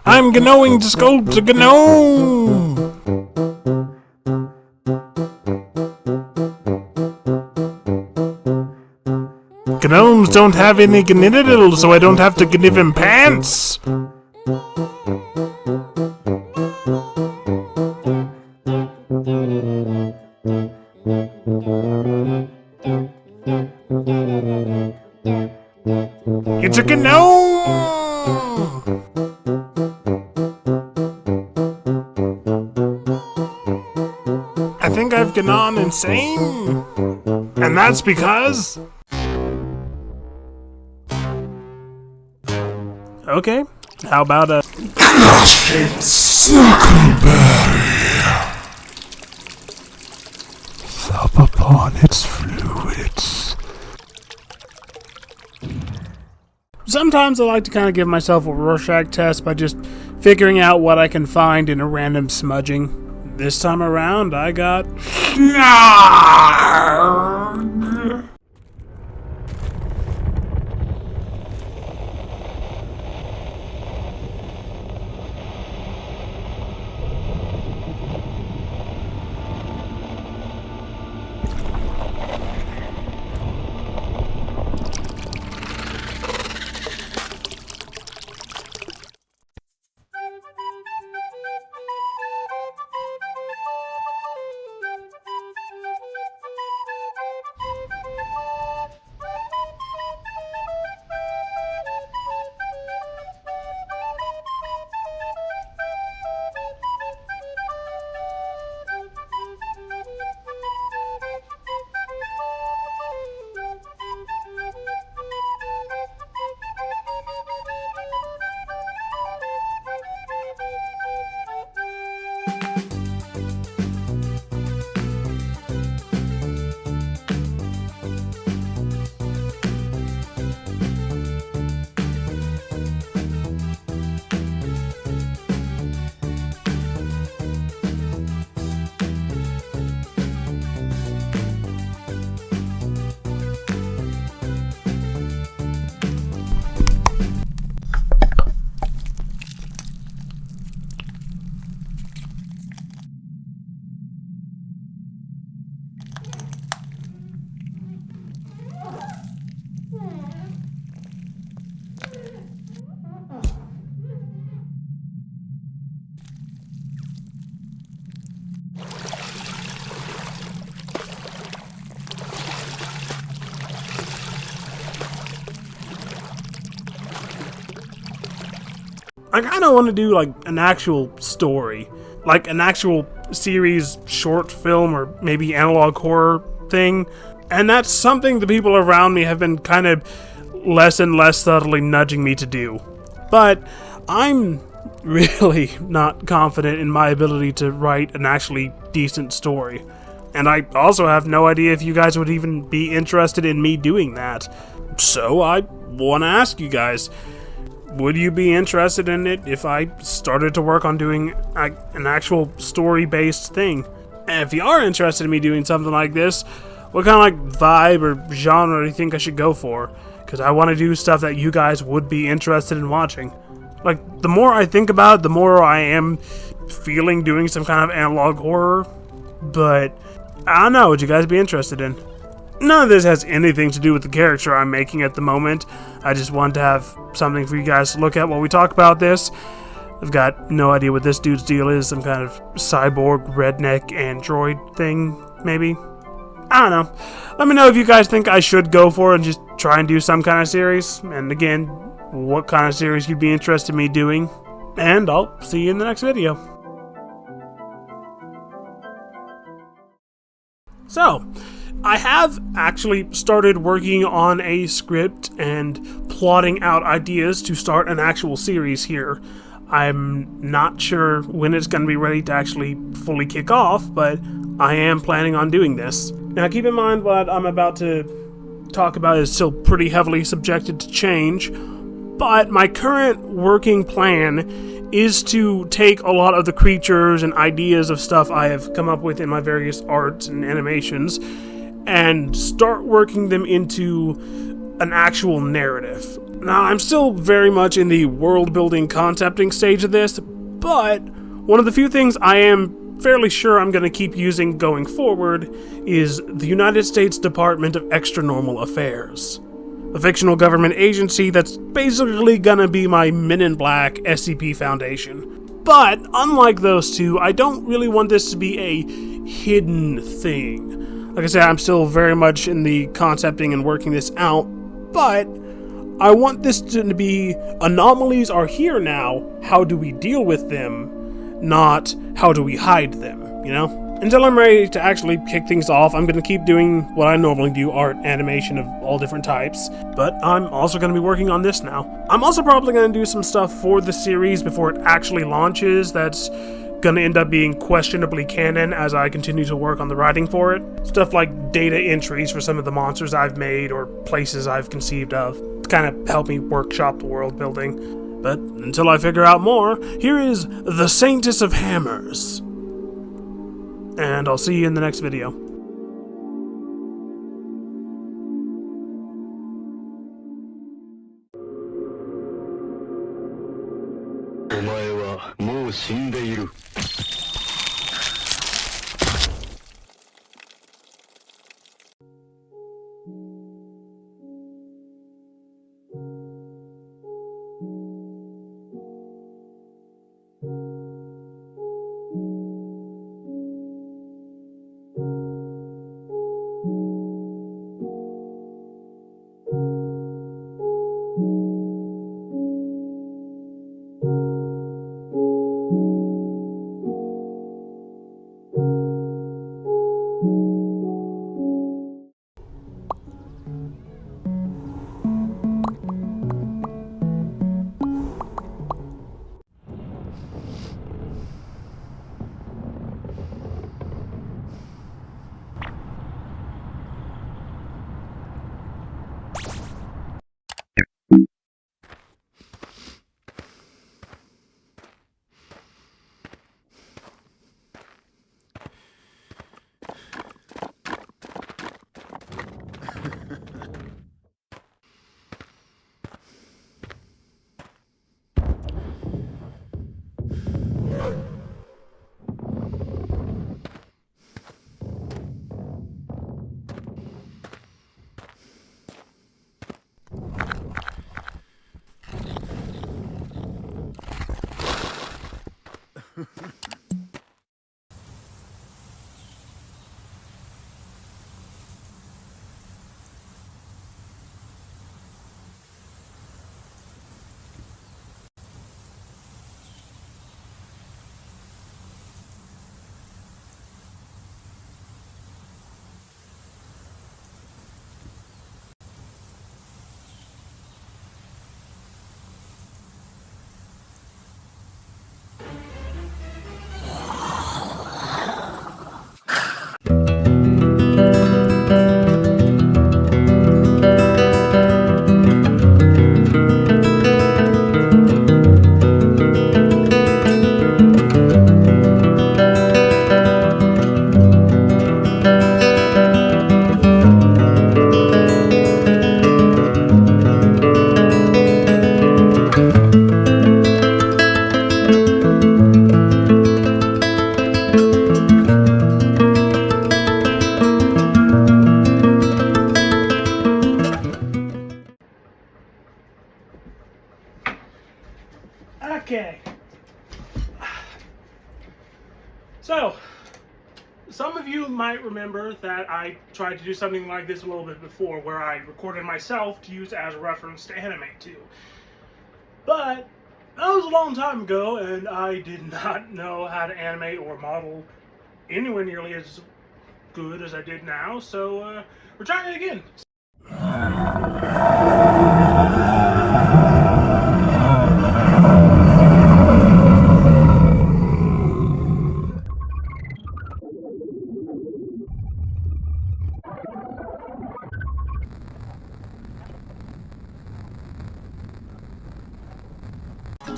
I'm going to sculpt a gnome! Gnomes don't have any genitals, so I don't have to give him pants! It's a gnome! I think I've gone insane. And that's because... Okay, how about a... Suckleberry. Sup upon its fluids. Sometimes I like to kind of give myself a Rorschach test by just figuring out what I can find in a random smudging. This time around, I got... I kind of want to do like an actual story, like an actual series, short film, or maybe analog horror thing. And that's something the people around me have been kind of less and less subtly nudging me to do. But I'm really not confident in my ability to write an actually decent story. And I also have no idea if you guys would even be interested in me doing that. So I want to ask you guys, would you be interested in it if I started to work on doing an actual story-based thing? And if you are interested in me doing something like this, what kind of like vibe or genre do you think I should go for? Because I want to do stuff that you guys would be interested in watching. Like, the more I think about it, the more I am feeling doing some kind of analog horror. But I don't know, would you guys be interested in? None of this has anything to do with the character I'm making at the moment. I just want to have something for you guys to look at while we talk about this. I've got no idea what this dude's deal is. Some kind of cyborg, redneck, android thing, maybe? I don't know. Let me know if you guys think I should go for it and just try and do some kind of series. And again, what kind of series you'd be interested in me doing. And I'll see you in the next video. So, I have actually started working on a script and plotting out ideas to start an actual series here. I'm not sure when it's going to be ready to actually fully kick off, but I am planning on doing this. Now keep in mind what I'm about to talk about is still pretty heavily subjected to change, but my current working plan is to take a lot of the creatures and ideas of stuff I have come up with in my various arts and animations and start working them into an actual narrative. Now, I'm still very much in the world-building concepting stage of this, but one of the few things I am fairly sure I'm going to keep using going forward is the United States Department of Extranormal Affairs, a fictional government agency that's basically going to be my Men in Black SCP Foundation. But, unlike those two, I don't really want this to be a hidden thing. Like I said, I'm still very much in the concepting and working this out, but I want this to be anomalies are here now, how do we deal with them, not how do we hide them, you know? Until I'm ready to actually kick things off, I'm going to keep doing what I normally do, art, animation of all different types, but I'm also going to be working on this now. I'm also probably going to do some stuff for the series before it actually launches that's going to end up being questionably canon as I continue to work on the writing for it. Stuff like data entries for some of the monsters I've made or places I've conceived of to kind of help me workshop the world building. But until I figure out more, here is the Saintess of Hammers. And I'll see you in the next video. お前はもう死んでいる。Okay. So, some of you might remember that I tried to do something like this a little bit before, where I recorded myself to use as a reference to animate to. But that was a long time ago, and I did not know how to animate or model anywhere nearly as good as I did now, so we're trying it again.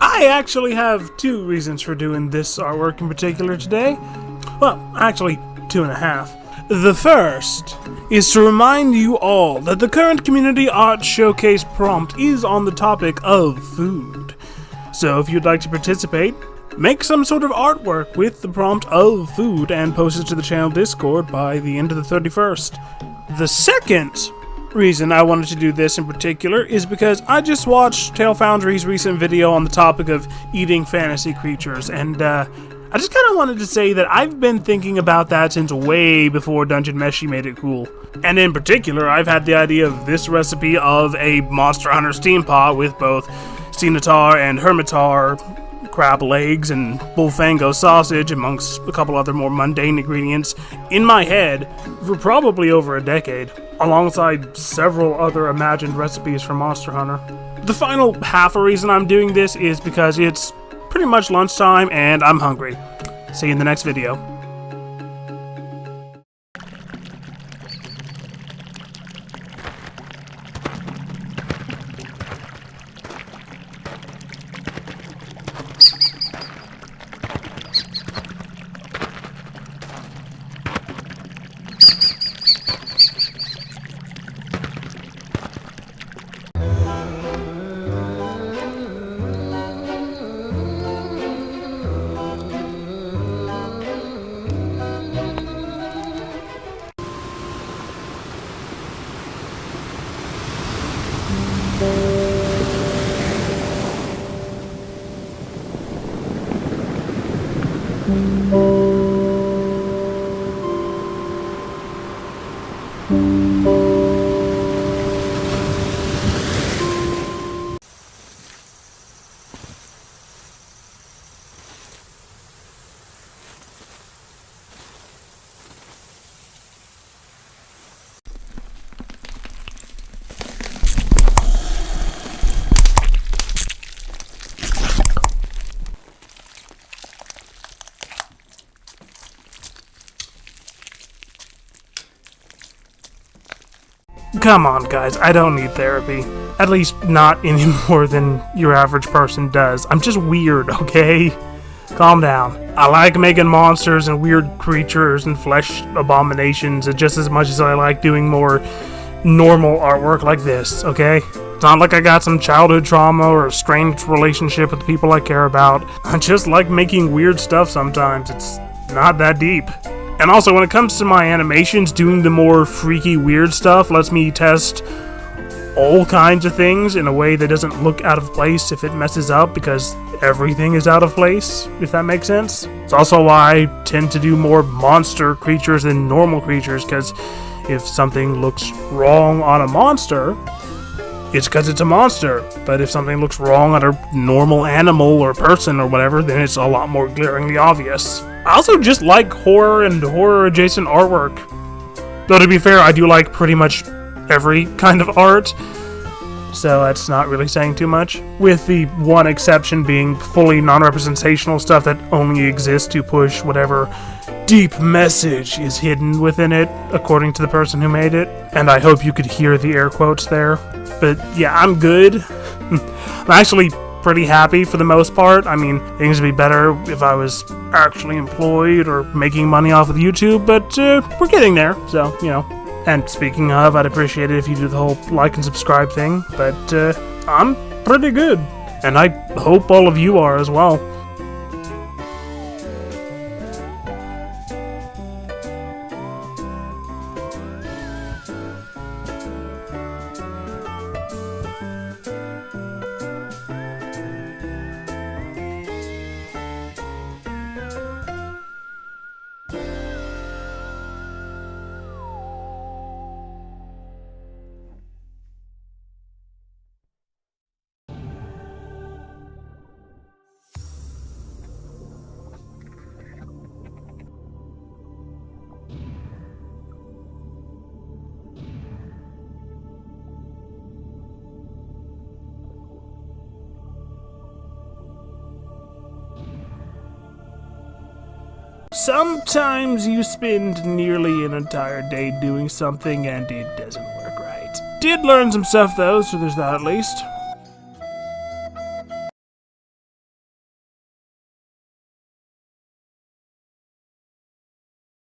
I actually have two reasons for doing this artwork in particular today. Well, actually, 2.5. The first is to remind you all that the current Community Art Showcase prompt is on the topic of food. So if you'd like to participate, make some sort of artwork with the prompt of food and post it to the channel Discord by the end of the 31st. The second reason I wanted to do this in particular is because I just watched Tale Foundry's recent video on the topic of eating fantasy creatures, and I just kind of wanted to say that I've been thinking about that since way before Dungeon Meshi made it cool. And in particular, I've had the idea of this recipe of a Monster Hunter steam pot with both Ceanataur and Hermitaur crab legs and Bullfango sausage, amongst a couple other more mundane ingredients, in my head for probably over a decade, alongside several other imagined recipes for Monster Hunter. The final half a reason I'm doing this is because it's pretty much lunchtime and I'm hungry. See you in the next video. Come on, guys, I don't need therapy. At least not any more than your average person does. I'm just weird, okay? Calm down. I like making monsters and weird creatures and flesh abominations just as much as I like doing more normal artwork like this, okay? It's not like I got some childhood trauma or a strange relationship with the people I care about. I just like making weird stuff sometimes. It's not that deep. And also, when it comes to my animations, doing the more freaky, weird stuff lets me test all kinds of things in a way that doesn't look out of place if it messes up, because everything is out of place, if that makes sense. It's also why I tend to do more monster creatures than normal creatures, because if something looks wrong on a monster, it's because it's a monster. But if something looks wrong on a normal animal or person or whatever, then it's a lot more glaringly obvious. I also just like horror and horror-adjacent artwork. Though to be fair, I do like pretty much every kind of art, so that's not really saying too much. With the one exception being fully non-representational stuff that only exists to push whatever deep message is hidden within it, according to the person who made it. And I hope you could hear the air quotes there. But yeah, I'm good. I'm actually pretty happy for the most part. I mean, things would be better if I was actually employed or making money off of YouTube, but we're getting there, so, you know. And speaking of, I'd appreciate it if you do the whole like and subscribe thing, but I'm pretty good. And I hope all of you are as well. Sometimes you spend nearly an entire day doing something and it doesn't work right. Did learn some stuff though, so there's that at least.